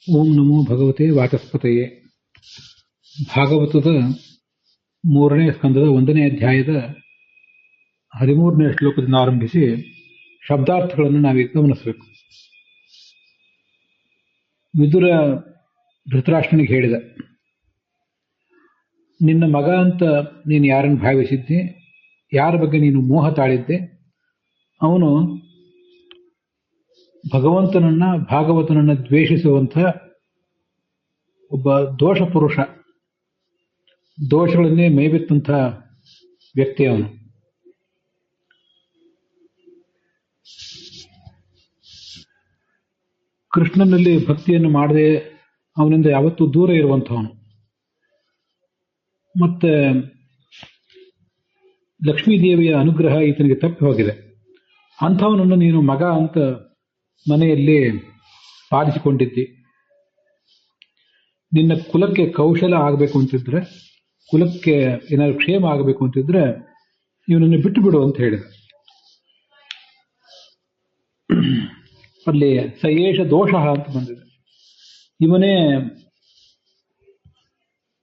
ಓಂ ನಮೋ ಭಗವತೆ ವಾಚಸ್ಪತಯೇ. ಭಾಗವತದ 3ನೇ ಸ್ಕಂದದ 1ನೇ ಅಧ್ಯಾಯದ 13ನೇ ಶ್ಲೋಕದಿಂದ ಆರಂಭಿಸಿ ಶಬ್ದಾರ್ಥಗಳನ್ನು ನಾವೀಗ ಗಮನಿಸಬೇಕು. ವಿದುರ ಧೃತರಾಷ್ಟ್ರನಿಗೆ ಹೇಳಿದ, ನಿನ್ನ ಮಗ ಅಂತ ನೀನು ಯಾರನ್ನು ಭಾವಿಸಿದ್ದೆ, ಯಾರ ಬಗ್ಗೆ ನೀನು ಮೋಹ ತಾಳಿದ್ದೆ, ಅವನು ಭಗವಂತನನ್ನ ಭಾಗವತನನ್ನ ದ್ವೇಷಿಸುವಂಥ ಒಬ್ಬ ದೋಷ ಪುರುಷ, ದೋಷಗಳನ್ನೇ ಮೈಬಿತ್ತಂಥ ವ್ಯಕ್ತಿ ಅವನು. ಕೃಷ್ಣನಲ್ಲಿ ಭಕ್ತಿಯನ್ನು ಮಾಡದೆ ಅವನಿಂದ ಯಾವತ್ತೂ ದೂರ ಇರುವಂಥವನು. ಮತ್ತೆ ಲಕ್ಷ್ಮೀದೇವಿಯ ಅನುಗ್ರಹ ಈತನಿಗೆ ತಪ್ಪಿ ಹೋಗಿದೆ. ಅಂಥವನನ್ನು ನೀನು ಮಗ ಅಂತ ಮನೆಯಲ್ಲಿ ಪಾಲಿಸಿಕೊಂಡಿದ್ದಿ. ನಿನ್ನ ಕುಲಕ್ಕೆ ಕೌಶಲ ಆಗಬೇಕು ಅಂತಿದ್ರೆ, ಕುಲಕ್ಕೆ ಏನಾದ್ರು ಕ್ಷೇಮ ಆಗಬೇಕು ಅಂತಿದ್ರೆ ಇವನನ್ನು ಬಿಟ್ಟು ಬಿಡು ಅಂತ ಹೇಳಿದ. ಅಲ್ಲಿ ಸಯೇಷ ದೋಷ ಅಂತ ಬಂದಿದೆ. ಇವನೇ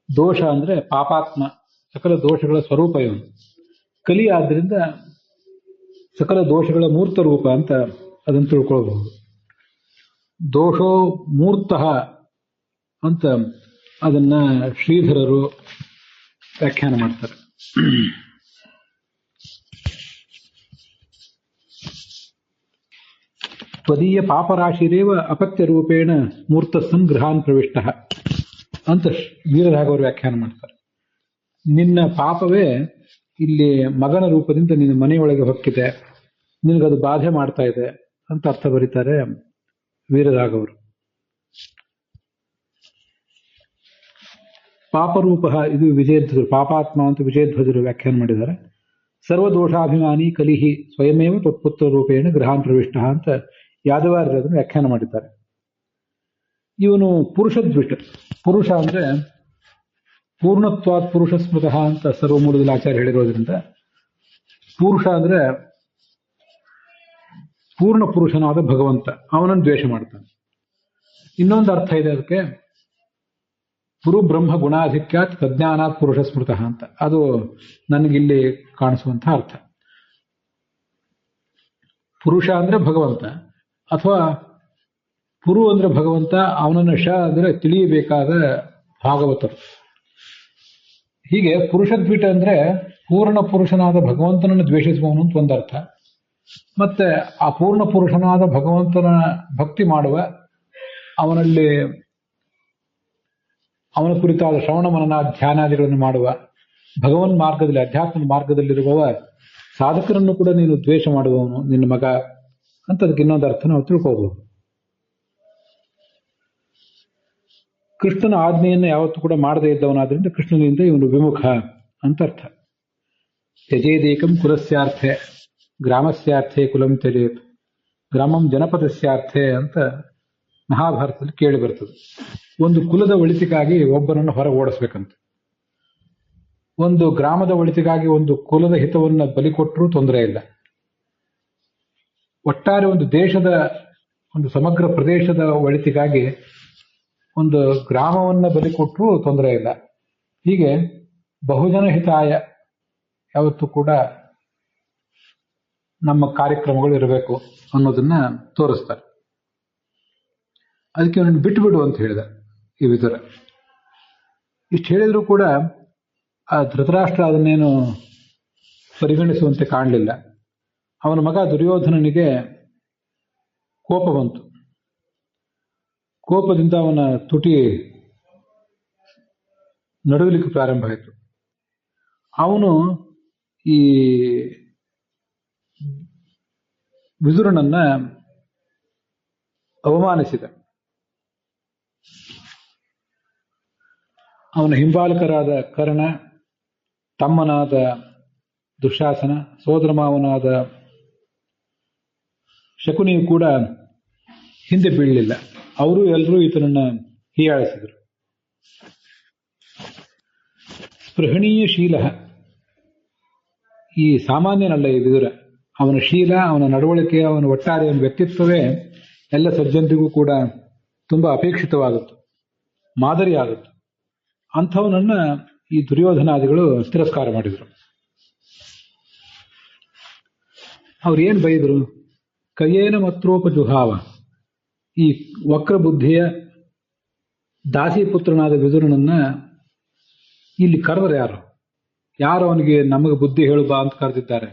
ದೋಷ ಅಂದ್ರೆ ಪಾಪಾತ್ಮ, ಸಕಲ ದೋಷಗಳ ಸ್ವರೂಪ ಇವನು. ಕಲಿ ಆದ್ದರಿಂದ ಸಕಲ ದೋಷಗಳ ಮೂರ್ತ ರೂಪ ಅಂತ ಅದನ್ನು ತಿಳ್ಕೊಳ್ಬಹುದು. ದೋಷೋ ಮೂರ್ತಃ ಅಂತ ಅದನ್ನ ಶ್ರೀಧರರು ವ್ಯಾಖ್ಯಾನ ಮಾಡ್ತಾರೆ. ತ್ವದೀಯ ಪಾಪರಾಶಿರೇವ ಅಪತ್ಯ ರೂಪೇಣ ಮೂರ್ತಸ್ಸನ್ ಗೃಹಾನ್ ಪ್ರವಿಷ್ಟ ಅಂತ ವೀರರಾಘವರು ವ್ಯಾಖ್ಯಾನ ಮಾಡ್ತಾರೆ. ನಿನ್ನ ಪಾಪವೇ ಇಲ್ಲಿ ಮಗನ ರೂಪದಿಂದ ನಿನ್ನ ಮನೆಯೊಳಗೆ ಹೊಕ್ಕಿದೆ, ನಿನಗದು ಬಾಧೆ ಮಾಡ್ತಾ ಇದೆ ಅಂತ ಅರ್ಥ ಬರೀತಾರೆ ವೀರರಾಘವರು. ಪಾಪರೂಪ ಇದು ವಿಜಯಧ್ವಜರು, ಪಾಪಾತ್ಮ ಅಂತ ವಿಜಯಧ್ವಜರು ವ್ಯಾಖ್ಯಾನ ಮಾಡಿದ್ದಾರೆ. ಸರ್ವದೋಷಾಭಿಮಾನಿ ಕಲಿಹಿ ಸ್ವಯಮೇವ ತ್ವತ್ಪುತ್ರ ರೂಪೇಣ ಗೃಹಾನ್ ಪ್ರವಿಷ್ಟ ಅಂತ ಯಾದವಾರ್ಯರು ಅದನ್ನು ವ್ಯಾಖ್ಯಾನ ಮಾಡಿದ್ದಾರೆ. ಇವನು ಪುರುಷದ್ವಿಷ, ಪುರುಷ ಅಂದ್ರೆ ಪೂರ್ಣತ್ವಾತ್ ಪುರುಷ ಸ್ಮೃತಃ ಅಂತ ಸರ್ವಮೂಲದಲ್ಲಿ ಆಚಾರ್ಯ ಹೇಳಿರೋದ್ರಿಂದ ಪುರುಷ ಅಂದ್ರೆ ಪೂರ್ಣ ಪುರುಷನಾದ ಭಗವಂತ, ಅವನನ್ನು ದ್ವೇಷ ಮಾಡ್ತಾನೆ. ಇನ್ನೊಂದು ಅರ್ಥ ಇದೆ ಅದಕ್ಕೆ, ಪುರು ಬ್ರಹ್ಮ ಗುಣಾಧಿಕ್ಯಾತ್ ಪ್ರಜ್ಞಾನಾತ್ ಪುರುಷ ಸ್ಮೃತಃ ಅಂತ. ಅದು ನನಗಿಲ್ಲಿ ಕಾಣಿಸುವಂಥ ಅರ್ಥ. ಪುರುಷ ಅಂದ್ರೆ ಭಗವಂತ, ಅಥವಾ ಪುರು ಅಂದ್ರೆ ಭಗವಂತ, ಅವನನ್ನು ಶ ಅಂದ್ರೆ ತಿಳಿಯಬೇಕಾದ ಭಾಗವತರು. ಹೀಗೆ ಪುರುಷದ್ವಿಟ ಅಂದ್ರೆ ಪೂರ್ಣ ಪುರುಷನಾದ ಭಗವಂತನನ್ನು ದ್ವೇಷಿಸುವವನು ಅಂತ ಒಂದರ್ಥ. ಮತ್ತೆ ಆ ಪೂರ್ಣ ಪುರುಷನಾದ ಭಗವಂತನ ಭಕ್ತಿ ಮಾಡುವ, ಅವನಲ್ಲಿ ಅವನ ಕುರಿತಾದ ಶ್ರವಣ ಮನನ ಧ್ಯಾನಾದಿಗಳನ್ನು ಮಾಡುವ, ಭಗವನ್ ಮಾರ್ಗದಲ್ಲಿ ಅಧ್ಯಾತ್ಮದ ಮಾರ್ಗದಲ್ಲಿರುವವ ಸಾಧಕರನ್ನು ಕೂಡ ನೀನು ದ್ವೇಷ ಮಾಡುವವನು ನಿನ್ನ ಮಗ ಅಂತ ಅದಕ್ಕೆ ಇನ್ನೊಂದು ಅರ್ಥ ನಾವು ತಿಳ್ಕೋಬಹುದು. ಕೃಷ್ಣನ ಆಜ್ಞೆಯನ್ನು ಯಾವತ್ತೂ ಕೂಡ ಮಾಡದೇ ಇದ್ದವನಾದ್ರಿಂದ ಕೃಷ್ಣನಿಂದ ಇವನು ವಿಮುಖ ಅಂತ ಅರ್ಥ. ತ್ಯಜೇದೇಕಂ ಕುಲಸ್ಯಾರ್ಥೆ ಗ್ರಾಮಸ್ಯಾರ್ಥೆ ಕುಲಂ ತ್ಯಜೇತ್ ಗ್ರಾಮಂ ಜನಪದಸ್ಯಾರ್ಥೆ ಅಂತ ಮಹಾಭಾರತದಲ್ಲಿ ಕೇಳಿ ಬರ್ತದೆ. ಒಂದು ಕುಲದ ಒಳಿತಿಗಾಗಿ ಒಬ್ಬನನ್ನು ಹೊರ ಓಡಿಸ್ಬೇಕಂತ, ಒಂದು ಗ್ರಾಮದ ಒಳಿತಿಗಾಗಿ ಒಂದು ಕುಲದ ಹಿತವನ್ನು ಬಲಿ ಕೊಟ್ಟರೂ ತೊಂದರೆ ಇಲ್ಲ, ಒಟ್ಟಾರೆ ಒಂದು ದೇಶದ ಒಂದು ಸಮಗ್ರ ಪ್ರದೇಶದ ಒಳಿತಿಗಾಗಿ ಒಂದು ಗ್ರಾಮವನ್ನ ಬಲಿ ಕೊಟ್ಟರೂ ತೊಂದರೆ ಇಲ್ಲ. ಹೀಗೆ ಬಹುಜನ ಹಿತಾಯ ಯಾವತ್ತೂ ಕೂಡ ನಮ್ಮ ಕಾರ್ಯಕ್ರಮಗಳು ಇರಬೇಕು ಅನ್ನೋದನ್ನ ತೋರಿಸ್ತಾರೆ. ಅದಕ್ಕೆ ಅವನನ್ನು ಬಿಟ್ಟು ಬಿಡು ಅಂತ ಹೇಳಿದ ಈ ವಿದುರ. ಇಷ್ಟು ಹೇಳಿದ್ರು ಕೂಡ ಆ ಧೃತರಾಷ್ಟ್ರ ಅದನ್ನೇನು ಪರಿಗಣಿಸುವಂತೆ ಕಾಣಲಿಲ್ಲ. ಅವನ ಮಗ ದುರ್ಯೋಧನನಿಗೆ ಕೋಪ ಬಂತು. ಕೋಪದಿಂದ ಅವನ ತುಟಿ ನಡುಗಲಿಕ್ಕೆ ಪ್ರಾರಂಭ ಆಯಿತು. ಅವನು ಈ ವಿದುರನನ್ನ ಅವಮಾನಿಸಿದ. ಅವನ ಹಿಂಬಾಲಕರಾದ ಕರ್ಣ, ತಮ್ಮನಾದ ದುಶ್ಯಾಸನ, ಸೋದರ ಮಾವನಾದ ಶಕುನಿಯು ಕೂಡ ಹಿಂದೆ ಬೀಳಲಿಲ್ಲ. ಅವರು ಎಲ್ಲರೂ ಈತನನ್ನ ಹೀಯಾಳಿಸಿದರು. ಸ್ಪೃಹಣೀಯ ಶೀಲ, ಈ ಸಾಮಾನ್ಯನಲ್ಲ ಈ ವಿದುರ. ಅವನ ಶೀಲ, ಅವನ ನಡವಳಿಕೆ, ಅವನ ಒಟ್ಟಾರೆ ಅವನ ವ್ಯಕ್ತಿತ್ವವೇ ಎಲ್ಲ ಸಜ್ಜನರಿಗೂ ಕೂಡ ತುಂಬಾ ಅಪೇಕ್ಷಿತವಾದದ್ದು, ಮಾದರಿಯಾದದ್ದು. ಅಂಥವನನ್ನ ಈ ದುರ್ಯೋಧನಾದಿಗಳು ತಿರಸ್ಕಾರ ಮಾಡಿದರು. ಅವ್ರೇನು ಬೈದರು? ಕಯೇನ ಮತ್ರೋಪಜುಹಾವ. ಈ ವಕ್ರ ಬುದ್ಧಿಯ ದಾಸಿಪುತ್ರನಾದ ವಿದುರನನ್ನ ಇಲ್ಲಿ ಕರೆದ್ರೆ ಯಾರು ಅವನಿಗೆ ನಮಗೆ ಬುದ್ಧಿ ಹೇಳು ಬಾ ಅಂತ ಕರೆದಿದ್ದಾರೆ?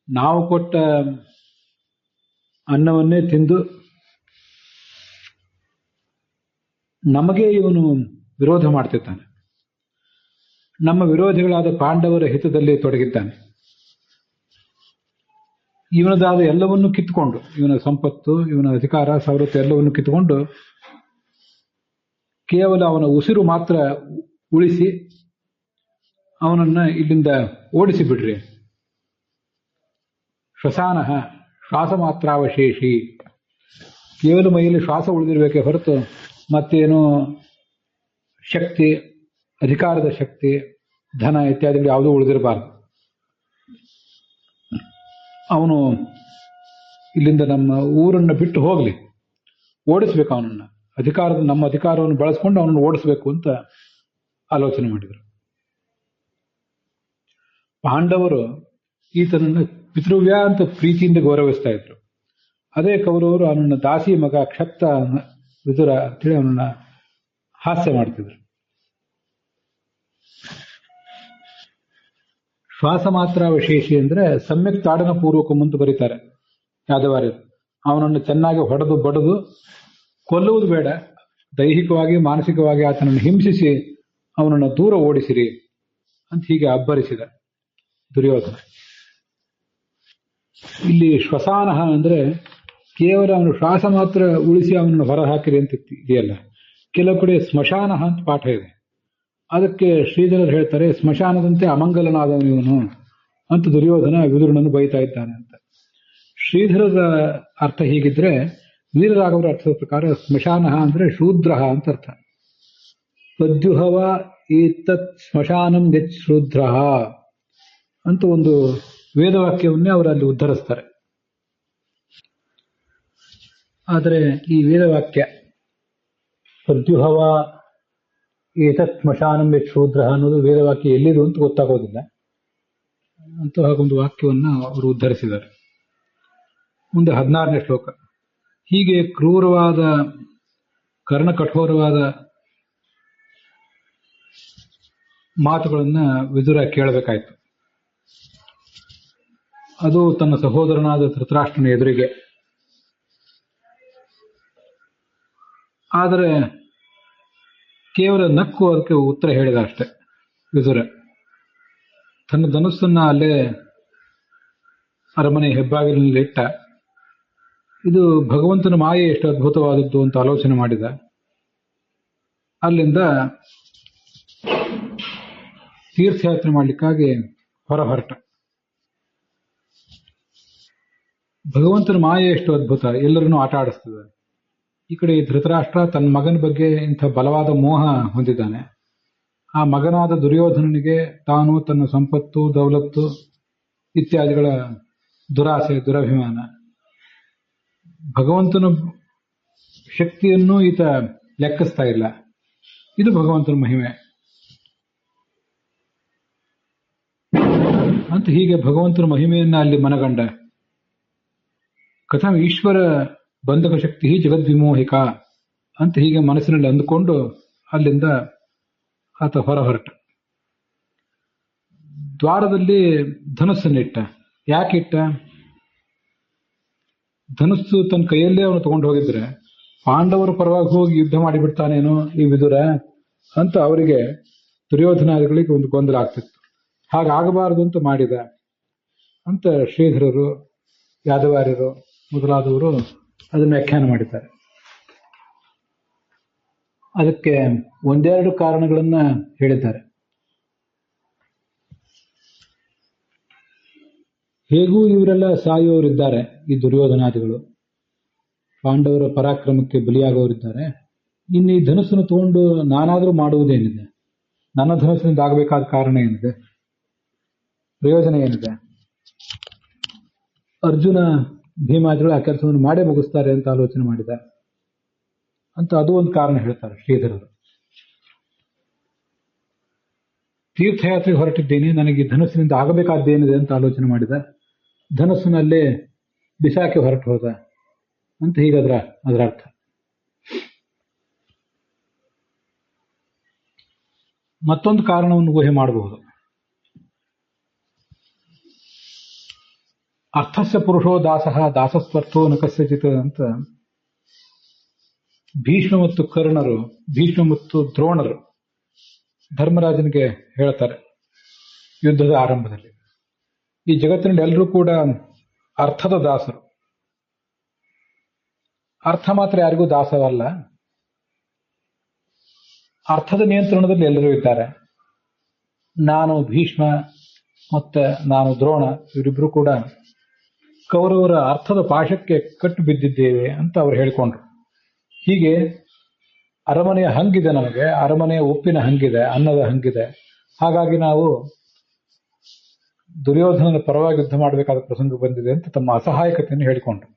ನಾವು ಕೊಟ್ಟ ಅನ್ನವನ್ನೇ ತಿಂದು ನಮಗೆ ಇವನು ವಿರೋಧ ಮಾಡ್ತಿದ್ದಾನೆ. ನಮ್ಮ ವಿರೋಧಿಗಳಾದ ಪಾಂಡವರ ಹಿತದಲ್ಲಿ ತೊಡಗಿದ್ದಾನೆ. ಇವನದಾದ ಎಲ್ಲವನ್ನೂ ಕಿತ್ತುಕೊಂಡು, ಇವನ ಸಂಪತ್ತು, ಇವನ ಅಧಿಕಾರ, ಸವಲತ್ತು ಎಲ್ಲವನ್ನು ಕಿತ್ತುಕೊಂಡು ಕೇವಲ ಅವನ ಉಸಿರು ಮಾತ್ರ ಉಳಿಸಿ ಅವನನ್ನ ಇಲ್ಲಿಂದ ಓಡಿಸಿ ಬಿಡ್ರಿ. ಶ್ವಸಾನಃ ಶ್ವಾಸ ಮಾತ್ರಾವಶೇಷಿ. ಕೇವಲ ಮೈಯಲ್ಲಿ ಶ್ವಾಸ ಉಳಿದಿರಬೇಕೇ ಹೊರತು ಮತ್ತೇನು ಶಕ್ತಿ, ಅಧಿಕಾರದ ಶಕ್ತಿ, ಧನ ಇತ್ಯಾದಿಗಳು ಯಾವುದೂ ಉಳಿದಿರಬಾರದು. ಅವನು ಇಲ್ಲಿಂದ ನಮ್ಮ ಊರನ್ನು ಬಿಟ್ಟು ಹೋಗಲಿ, ಓಡಿಸ್ಬೇಕು ಅವನನ್ನು. ನಮ್ಮ ಅಧಿಕಾರವನ್ನು ಬಳಸ್ಕೊಂಡು ಅವನನ್ನು ಓಡಿಸ್ಬೇಕು ಅಂತ ಆಲೋಚನೆ ಮಾಡಿದರು. ಪಾಂಡವರು ಈತನನ್ನು ಪಿತೃವ್ಯ ಅಂತ ಪ್ರೀತಿಯಿಂದ ಗೌರವಿಸ್ತಾ ಇದ್ರು. ಅದೇ ಕೌರವರು ಅವನನ್ನ ದಾಸಿ ಮಗ ಕ್ಷತ್ತ ವಿದುರ ಅಂತೇಳಿ ಅವನನ್ನ ಹಾಸ್ಯ ಮಾಡ್ತಿದ್ರು. ಶ್ವಾಸ ಮಾತ್ರ ಅವಶೇಷಿ ಅಂದ್ರೆ ಸಮ್ಯಕ್ ತಾಡನ ಪೂರ್ವಕ ಮುಂದೆ ಬರೀತಾರೆ ಯಾದವಾರ್ಯರು. ಅವನನ್ನು ಚೆನ್ನಾಗಿ ಹೊಡೆದು ಬಡದು ಕೊಲ್ಲುವುದು ಬೇಡ, ದೈಹಿಕವಾಗಿ ಮಾನಸಿಕವಾಗಿ ಆತನನ್ನು ಹಿಂಸಿಸಿ ಅವನನ್ನು ದೂರ ಓಡಿಸಿರಿ ಅಂತ ಹೀಗೆ ಅಬ್ಬರಿಸಿದ ದುರ್ಯೋಧನ. ಇಲ್ಲಿ ಶ್ವಸಾನಃ ಅಂದ್ರೆ ಕೇವಲ ಅವನು ಶ್ವಾಸ ಮಾತ್ರ ಉಳಿಸಿ ಅವನನ್ನು ಹೊರ ಹಾಕಿರಿ ಅಂತ ಇದೆಯಲ್ಲ. ಕೆಲವು ಕಡೆ ಸ್ಮಶಾನಃ ಅಂತ ಪಾಠ ಇದೆ. ಅದಕ್ಕೆ ಶ್ರೀಧರರು ಹೇಳ್ತಾರೆ, ಸ್ಮಶಾನದಂತೆ ಅಮಂಗಲನಾದವನು ಇವನು ಅಂತ ದುರ್ಯೋಧನ ವಿದುರನನ್ನು ಬೈತಾ ಇದ್ದಾನೆ ಅಂತ. ಶ್ರೀಧರರ ಅರ್ಥ ಹೀಗಿದ್ರೆ, ವೀರರಾಘವರ ಅರ್ಥದ ಪ್ರಕಾರ ಸ್ಮಶಾನಃ ಅಂದ್ರೆ ಶೂದ್ರ ಅಂತ ಅರ್ಥ. ಪದ್ಯುಹವ ಏತತ್ ಸ್ಮಶಾನಂ ಯತ್ ಶೂದ್ರ ಅಂತ ಒಂದು ವೇದವಾಕ್ಯವನ್ನೇ ಅವರಲ್ಲಿ ಉದ್ಧರಿಸ್ತಾರೆ. ಆದರೆ ಈ ವೇದವಾಕ್ಯ ಪದ್ಯುಹವ ಏತತ್ ಸ್ಮಶಾನಂ ಯತ್ ಶೂದ್ರ ಅನ್ನೋದು ವೇದವಾಕ್ಯ ಎಲ್ಲಿದು ಅಂತ ಗೊತ್ತಾಗೋದಿಲ್ಲ. ಅಂತ ಹಾಗೊಂದು ವಾಕ್ಯವನ್ನು ಅವರು ಉದ್ಧರಿಸಿದ್ದಾರೆ. ಮುಂದೆ 16ನೇ ಶ್ಲೋಕ. ಹೀಗೆ ಕ್ರೂರವಾದ, ಕರ್ಣಕಠೋರವಾದ ಮಾತುಗಳನ್ನ ವಿದುರ ಕೇಳಬೇಕಾಯ್ತು. ಅದು ತನ್ನ ಸಹೋದರನಾದ ಧೃತರಾಷ್ಟ್ರನ ಎದುರಿಗೆ. ಆದರೆ ಕೇವಲ ನಕ್ಕು ಅದಕ್ಕೆ ಉತ್ತರ ಹೇಳಿದ ಅಷ್ಟೆ ವಿದುರ. ತನ್ನ ಧನುಸ್ಸನ್ನ ಅಲ್ಲೇ ಅರಮನೆ ಹೆಬ್ಬಾಗಿಲಿನಲ್ಲಿ ಇಟ್ಟ. ಇದು ಭಗವಂತನ ಮಾಯೆ ಎಷ್ಟು ಅದ್ಭುತವಾದದ್ದು ಅಂತ ಆಲೋಚನೆ ಮಾಡಿದ. ಅಲ್ಲಿಂದ ತೀರ್ಥಯಾತ್ರೆ ಮಾಡಲಿಕ್ಕಾಗಿ ಹೊರಟ. ಭಗವಂತನ ಮಾಯೆ ಎಷ್ಟು ಅದ್ಭುತ, ಎಲ್ಲರನ್ನೂ ಆಟ ಆಡಿಸ್ತದೆ. ಈ ಕಡೆ ಧೃತರಾಷ್ಟ್ರ ತನ್ನ ಮಗನ ಬಗ್ಗೆ ಇಂಥ ಬಲವಾದ ಮೋಹ ಹೊಂದಿದ್ದಾನೆ. ಆ ಮಗನಾದ ದುರ್ಯೋಧನನಿಗೆ ತಾನು, ತನ್ನ ಸಂಪತ್ತು, ದೌಲತ್ತು ಇತ್ಯಾದಿಗಳ ದುರಾಸೆ, ದುರಭಿಮಾನ. ಭಗವಂತನ ಶಕ್ತಿಯನ್ನು ಈತ ಲೆಕ್ಕಿಸ್ತಾ ಇಲ್ಲ. ಇದು ಭಗವಂತನ ಮಹಿಮೆ ಅಂತ ಹೀಗೆ ಭಗವಂತನ ಮಹಿಮೆಯನ್ನ ಅಲ್ಲಿ ಮನಗಂಡ. ಕಥಂ ಈಶ್ವರ ಬಂಧಕ ಶಕ್ತಿ ಜಗದ್ವಿಮೋಹಿಕ ಅಂತ ಹೀಗೆ ಮನಸ್ಸಿನಲ್ಲಿ ಅಂದುಕೊಂಡು ಅಲ್ಲಿಂದ ಆತ ಹೊರಟ. ದ್ವಾರದಲ್ಲಿ ಧನುಸ್ಸನ್ನಿಟ್ಟ. ಯಾಕಿಟ್ಟ? ಧನುಸ್ಸು ತನ್ನ ಕೈಯಲ್ಲೇ ಅವನು ತಗೊಂಡು ಹೋಗಿದ್ರೆ ಪಾಂಡವರ ಪರವಾಗಿ ಹೋಗಿ ಯುದ್ಧ ಮಾಡಿಬಿಡ್ತಾನೇನೋ ಈ ವಿದುರ ಅಂತ ಅವರಿಗೆ, ದುರ್ಯೋಧನಾದಿಗಳಿಗೆ ಒಂದು ಗೊಂದಲ ಆಗ್ತಿತ್ತು. ಹಾಗಾಗಬಾರದು ಅಂತ ಮಾಡಿದ ಅಂತ ಶ್ರೀಧರರು, ಯಾದವಾರ್ಯರು ಮೊದಲಾದವರು ಅದನ್ನು ವ್ಯಾಖ್ಯಾನ ಮಾಡಿದ್ದಾರೆ. ಅದಕ್ಕೆ ಒಂದೆರಡು ಕಾರಣಗಳನ್ನ ಹೇಳಿದ್ದಾರೆ. ಹೇಗೂ ಇವರೆಲ್ಲ ಸಾಯುವವರಿದ್ದಾರೆ, ಈ ದುರ್ಯೋಧನಾದಿಗಳು ಪಾಂಡವರ ಪರಾಕ್ರಮಕ್ಕೆ ಬಲಿಯಾಗುವವರಿದ್ದಾರೆ. ಇನ್ನು ಈ ಧನುಸ್ಸನ್ನು ತಗೊಂಡು ನಾನಾದರೂ ಮಾಡುವುದೇನಿದೆ? ನನ್ನ ಧನುಸ್ಸಿನಿಂದ ಆಗಬೇಕಾದ ಕಾರಣ ಏನಿದೆ? ಪ್ರಯೋಜನ ಏನಿದೆ? ಅರ್ಜುನ ಭೀಮಾದಿಗಳು ಆ ಕೆಲಸವನ್ನು ಮಾಡೇ ಮುಗಿಸ್ತಾರೆ ಅಂತ ಆಲೋಚನೆ ಮಾಡಿದ. ಅಂತ ಅದು ಒಂದು ಕಾರಣ ಹೇಳ್ತಾರೆ ಶ್ರೀಧರರು. ತೀರ್ಥಯಾತ್ರೆಗೆ ಹೊರಟಿದ್ದೇನೆ, ನನಗೆ ಧನಸ್ಸಿನಿಂದ ಆಗಬೇಕಾದ್ದೇನಿದೆ ಅಂತ ಆಲೋಚನೆ ಮಾಡಿದ. ಧನಸ್ಸಿನಲ್ಲೇ ಬಿಸಾಕಿ ಹೊರಟು ಹೋದ ಅಂತ ಹೀಗದರ ಅರ್ಥ. ಮತ್ತೊಂದು ಕಾರಣವನ್ನು ಊಹೆ ಮಾಡಬಹುದು. ಅರ್ಥಸ್ಯ ಪುರುಷೋ ದಾಸಃ ದಾಸಸ್ವರ್ಥೋ ನ ಕಸ್ಯಚಿತ್ ಅಂತ ಭೀಷ್ಮ ಮತ್ತು ಕರ್ಣರು, ಭೀಷ್ಮ ಮತ್ತು ದ್ರೋಣರು ಧರ್ಮರಾಜನಿಗೆ ಹೇಳ್ತಾರೆ ಯುದ್ಧದ ಆರಂಭದಲ್ಲಿ. ಈ ಜಗತ್ತಿನಲ್ಲಿ ಎಲ್ಲರೂ ಕೂಡ ಅರ್ಥದ ದಾಸರು. ಅರ್ಥ ಮಾತ್ರ ಯಾರಿಗೂ ದಾಸವಲ್ಲ, ಅರ್ಥದ ನಿಯಂತ್ರಣದಲ್ಲಿ ಎಲ್ಲರೂ ಇದ್ದಾರೆ. ನಾನು ಭೀಷ್ಮ ಮತ್ತೆ ನಾನು ದ್ರೋಣ ಇವರಿಬ್ರು ಕೂಡ ಕೌರವರ ಅರ್ಥದ ಪಾಶಕ್ಕೆ ಕಟ್ಟು ಬಿದ್ದಿದ್ದೇವೆ ಅಂತ ಅವರು ಹೇಳಿಕೊಂಡ್ರು. ಹೀಗೆ ಅರಮನೆಯ ಹಂಗಿದೆ, ನಮಗೆ ಅರಮನೆಯ ಉಪ್ಪಿನ ಹಂಗಿದೆ, ಅನ್ನದ ಹಂಗಿದೆ. ಹಾಗಾಗಿ ನಾವು ದುರ್ಯೋಧನನ ಪರವಾಗಿ ಯುದ್ಧ ಮಾಡಬೇಕಾದ ಪ್ರಸಂಗ ಬಂದಿದೆ ಅಂತ ತಮ್ಮ ಅಸಹಾಯಕತೆಯನ್ನು ಹೇಳಿಕೊಂಡ್ರು.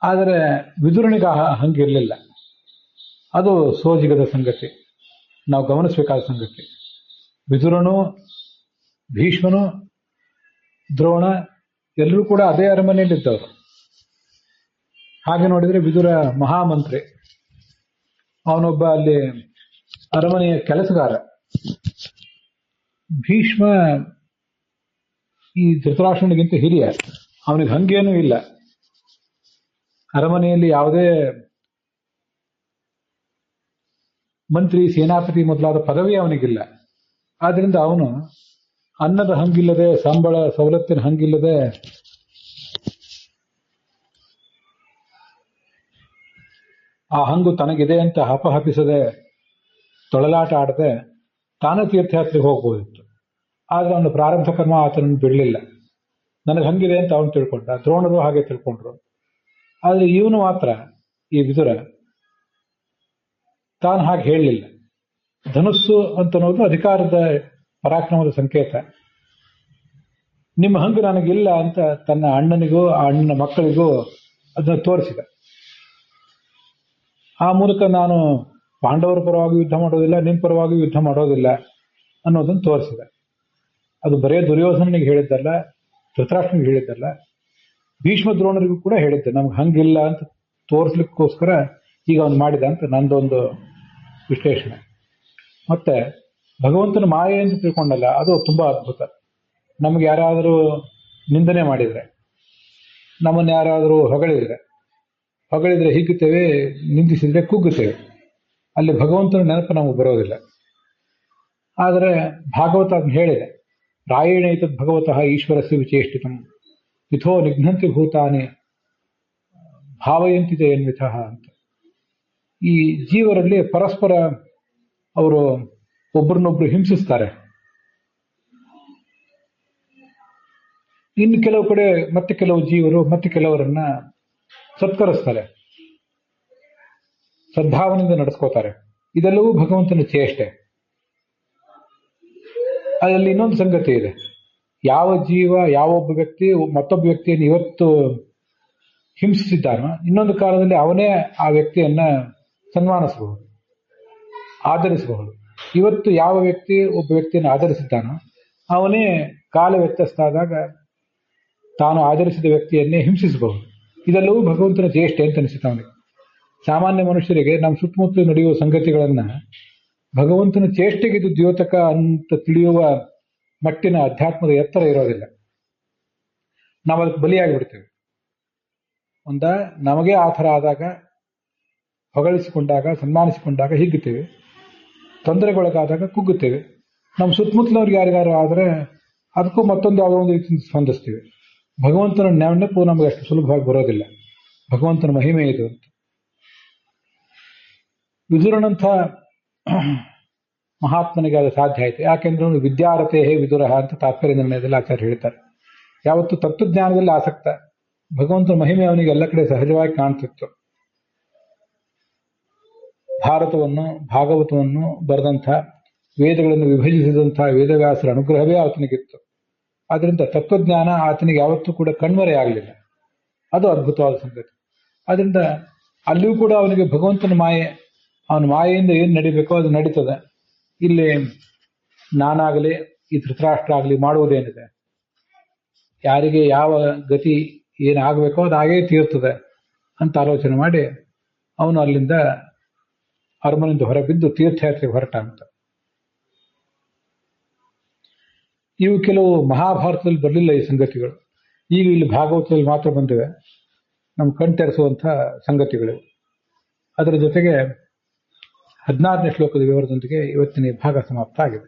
ಆದರೆ ವಿದುರನಿಗೆ ಹಂಗಿರಲಿಲ್ಲ. ಅದು ಸೋಜಿಗದ ಸಂಗತಿ, ನಾವು ಗಮನಿಸಬೇಕಾದ ಸಂಗತಿ. ವಿದುರನು, ಭೀಷ್ಮನು, ದ್ರೋಣ ಎಲ್ಲರೂ ಕೂಡ ಅದೇ ಅರಮನೆಯಲ್ಲಿದ್ದವರು. ಹಾಗೆ ನೋಡಿದ್ರೆ ವಿದುರ ಮಹಾಮಂತ್ರಿ, ಅವನೊಬ್ಬ ಅಲ್ಲಿ ಅರಮನೆಯ ಕೆಲಸಗಾರ. ಭೀಷ್ಮ ಈ ಧೃತರಾಷ್ಟ್ರನಿಗಿಂತ ಹಿರಿಯ, ಅವನಿಗೆ ಹಂಗೇನೂ ಇಲ್ಲ. ಅರಮನೆಯಲ್ಲಿ ಯಾವುದೇ ಮಂತ್ರಿ, ಸೇನಾಪತಿ ಮೊದಲಾದ ಪದವಿ ಅವನಿಗಿಲ್ಲ. ಆದ್ರಿಂದ ಅವನು ಅನ್ನದ ಹಂಗಿಲ್ಲದೆ, ಸಂಬಳ ಸವಲತ್ತಿನ ಹಂಗಿಲ್ಲದೆ ಆ ಹಂಗು ತನಗಿದೆ ಅಂತ ಹಪಹಪಿಸದೆ, ತೊಳಲಾಟ ಆಡದೆ ತಾನೇ ತೀರ್ಥಯಾತ್ರೆಗೆ ಹೋಗ್ಬೋದಿತ್ತು. ಆದ್ರೆ ಅವನು ಪ್ರಾರಬ್ಧ ಕರ್ಮ ಆತನನ್ನು ಬಿಡಲಿಲ್ಲ. ನನಗೆ ಹಂಗಿದೆ ಅಂತ ಅವನು ತಿಳ್ಕೊಂಡ, ದ್ರೋಣರು ಹಾಗೆ ತಿಳ್ಕೊಂಡ್ರು. ಆದ್ರೆ ಇವನು ಮಾತ್ರ, ಈ ವಿದುರ, ತಾನು ಹಾಗೆ ಹೇಳಲಿಲ್ಲ. ಧನುಸ್ಸು ಅಂತನ್ನೋದು ಅಧಿಕಾರದ ಪರಾಕ್ರಮದ ಸಂಕೇತ. ನಿಮ್ಮ ಹಂಗು ನನಗಿಲ್ಲ ಅಂತ ತನ್ನ ಅಣ್ಣನಿಗೂ ಆ ಅಣ್ಣನ ಮಕ್ಕಳಿಗೂ ಅದನ್ನು ತೋರಿಸಿದ. ಆ ಮೂಲಕ ನಾನು ಪಾಂಡವರ ಪರವಾಗಿ ಯುದ್ಧ ಮಾಡೋದಿಲ್ಲ, ನಿನ್ನ ಪರವಾಗಿ ಯುದ್ಧ ಮಾಡೋದಿಲ್ಲ ಅನ್ನೋದನ್ನು ತೋರಿಸಿದ. ಅದು ಬರೇ ದುರ್ಯೋಧನನಿಗೆ ಹೇಳಿದ್ದಲ್ಲ, ಧೃತರಾಷ್ಟ್ರನಿಗೆ ಹೇಳಿದ್ದಲ್ಲ, ಭೀಷ್ಮ ದ್ರೋಣರಿಗೂ ಕೂಡ ಹೇಳಿದ್ದೆ. ನಮ್ಗೆ ಹಂಗಿಲ್ಲ ಅಂತ ತೋರಿಸ್ಲಿಕ್ಕೋಸ್ಕರ ಈಗ ಅವನು ಮಾಡಿದ ಅಂತ ನಂದೊಂದು ವಿಶ್ಲೇಷಣೆ. ಮತ್ತೆ ಭಗವಂತನ ಮಾಯೆ ಅಂತ ತಿಳ್ಕೊಂಡಲ್ಲ, ಅದು ತುಂಬಾ ಅದ್ಭುತ. ನಮ್ಗೆ ಯಾರಾದರೂ ನಿಂದನೆ ಮಾಡಿದ್ರೆ, ನಮ್ಮನ್ನು ಯಾರಾದರೂ ಹೊಗಳಿದ್ರೆ ಹಿಗ್ಗುತ್ತೇವೆ, ನಿಂದಿಸಿದ್ರೆ ಕುಗ್ಗುತ್ತೇವೆ. ಅಲ್ಲಿ ಭಗವಂತನ ನೆನಪು ನಮಗೆ ಬರೋದಿಲ್ಲ. ಆದರೆ ಭಾಗವತ ಅದನ್ನು ಹೇಳಿದೆ, ರಾಯೇಣೈತದ್ ಭಗವತಃ ಈಶ್ವರಸ್ಯ ವಿಚೇಷ್ಟಿತಂ ಮಿಥೋ ನಿಘ್ನಂತಿ ಭೂತಾನಿ ಭಾವಯಂತಿದೆ ಎನ್ವಿತಃ ಅಂತ. ಈ ಜೀವರಲ್ಲಿ ಪರಸ್ಪರ ಅವರು ಒಬ್ಬರನ್ನೊಬ್ರು ಹಿಂಸಿಸ್ತಾರೆ. ಇನ್ನು ಕೆಲವು ಕಡೆ ಮತ್ತೆ ಕೆಲವು ಜೀವರು ಮತ್ತೆ ಕೆಲವರನ್ನ ಸತ್ಕರಿಸ್ತಾರೆ, ಸದ್ಭಾವನೆಯಿಂದ ನಡೆಸ್ಕೋತಾರೆ. ಇದೆಲ್ಲವೂ ಭಗವಂತನ ಚೇಷ್ಟೆ. ಅದರಲ್ಲಿ ಇನ್ನೊಂದು ಸಂಗತಿ ಇದೆ. ಯಾವ ಜೀವ, ಯಾವೊಬ್ಬ ವ್ಯಕ್ತಿ ಮತ್ತೊಬ್ಬ ವ್ಯಕ್ತಿಯನ್ನು ಇವತ್ತು ಹಿಂಸಿಸಿದ್ದಾನೋ, ಇನ್ನೊಂದು ಕಾಲದಲ್ಲಿ ಅವನೇ ಆ ವ್ಯಕ್ತಿಯನ್ನ ಸನ್ಮಾನಿಸಬಹುದು, ಆಧರಿಸಬಹುದು. ಇವತ್ತು ಯಾವ ವ್ಯಕ್ತಿ ಒಬ್ಬ ವ್ಯಕ್ತಿಯನ್ನು ಆಧರಿಸಿದ್ದಾನೋ, ಅವನೇ ಕಾಲ ವ್ಯತ್ಯಸ್ತಾದಾಗ ತಾನು ಆಧರಿಸಿದ ವ್ಯಕ್ತಿಯನ್ನೇ ಹಿಂಸಿಸಬಹುದು. ಇದೆಲ್ಲವೂ ಭಗವಂತನ ಚೇಷ್ಟೆ ಅಂತ ಅನಿಸುತ್ತೆ ಅವನಿಗೆ. ಸಾಮಾನ್ಯ ಮನುಷ್ಯರಿಗೆ ನಮ್ಮ ಸುತ್ತಮುತ್ತಲು ನಡೆಯುವ ಸಂಗತಿಗಳನ್ನ ಭಗವಂತನ ಚೇಷ್ಟೆಗೆ ಇದು ದ್ಯೋತಕ ಅಂತ ತಿಳಿಯುವ ಮಟ್ಟಿನ ಅಧ್ಯಾತ್ಮದ ಎತ್ತರ ಇರೋದಿಲ್ಲ. ನಾವು ಅದಕ್ಕೆ ಬಲಿಯಾಗಿಬಿಡ್ತೇವೆ. ನಮಗೇ ಆ ಥರ ಆದಾಗ, ಹೊಗಳಿಸಿಕೊಂಡಾಗ, ಸನ್ಮಾನಿಸಿಕೊಂಡಾಗ ಹಿಗ್ಗುತ್ತೇವೆ, ತೊಂದರೆಗೊಳಗಾದಾಗ ಕುಗ್ಗುತ್ತೇವೆ. ನಮ್ಮ ಸುತ್ತಮುತ್ತಲವ್ರಿಗೆ ಯಾರಿಗಾರು ಆದರೆ ಅದಕ್ಕೂ ಮತ್ತೊಂದು ಯಾವುದೋ ಒಂದು ರೀತಿಯಿಂದ ಸ್ಪಂದಿಸ್ತೀವಿ. ಭಗವಂತನ ನೆನಪು ನಮಗೆ ಅಷ್ಟು ಸುಲಭವಾಗಿ ಬರೋದಿಲ್ಲ. ಭಗವಂತನ ಮಹಿಮೆ ಇದು ಅಂತ. ವಿದುರನಂಥ ಮಹಾತ್ಮನಿಗೆ ಅದು ಸಾಧ್ಯ ಆಯಿತು. ಯಾಕೆಂದ್ರೆ ಅವನು ವಿದ್ಯಾರಥೇ ವಿದುರಃ ಅಂತ ತಾತ್ಪರ್ಯ ನಿರ್ಣಯದಲ್ಲಿ ಆಚಾರ್ಯ ಹೇಳ್ತಾರೆ. ಯಾವತ್ತು ತತ್ವಜ್ಞಾನದಲ್ಲಿ ಆಸಕ್ತ, ಭಗವಂತನ ಮಹಿಮೆ ಅವನಿಗೆ ಎಲ್ಲ ಕಡೆ ಸಹಜವಾಗಿ ಕಾಣ್ತಿತ್ತು. ಭಾರತವನ್ನು, ಭಾಗವತವನ್ನು ಬರೆದಂಥ, ವೇದಗಳನ್ನು ವಿಭಜಿಸಿದಂಥ ವೇದವ್ಯಾಸರ ಅನುಗ್ರಹವೇ ಆತನಿಗಿತ್ತು. ಆದ್ರಿಂದ ತತ್ವಜ್ಞಾನ ಆತನಿಗೆ ಯಾವತ್ತೂ ಕೂಡ ಕಣ್ಮರೆ ಆಗಲಿಲ್ಲ. ಅದು ಅದ್ಭುತವಾದ ಸಂಗತಿ. ಆದ್ರಿಂದ ಅಲ್ಲಿಯೂ ಕೂಡ ಅವನಿಗೆ ಭಗವಂತನ ಮಾಯೆ, ಅವನ ಮಾಯೆಯಿಂದ ಏನು ನಡಿಬೇಕೋ ಅದು ನಡೀತದೆ. ಇಲ್ಲಿ ನಾನಾಗಲಿ ಈ ಧೃತರಾಷ್ಟ್ರ ಆಗಲಿ ಮಾಡುವುದೇನಿದೆ, ಯಾರಿಗೆ ಯಾವ ಗತಿ ಏನಾಗಬೇಕೋ ಅದು ಹಾಗೇ ತೀರ್ತದೆ ಅಂತ ಆಲೋಚನೆ ಮಾಡಿ ಅವನು ಅಲ್ಲಿಂದ ಅರಮನೆಯಿಂದ ಹೊರಬಿದ್ದು ತೀರ್ಥಯಾತ್ರೆಗೆ ಹೊರಟ ಅಂತ. ಇವು ಕೆಲವು ಮಹಾಭಾರತದಲ್ಲಿ ಬರಲಿಲ್ಲ ಈ ಸಂಗತಿಗಳು, ಈಗ ಇಲ್ಲಿ ಭಾಗವತದಲ್ಲಿ ಮಾತ್ರ ಬಂದಿವೆ, ನಮ್ಮ ಕಣ್ತೆರೆಸುವಂಥ ಸಂಗತಿಗಳು. ಅದರ ಜೊತೆಗೆ 16ನೇ ಶ್ಲೋಕದ ವಿವರದೊಂದಿಗೆ ಇವತ್ತಿನ ಭಾಗ ಸಮಾಪ್ತ ಆಗಿದೆ.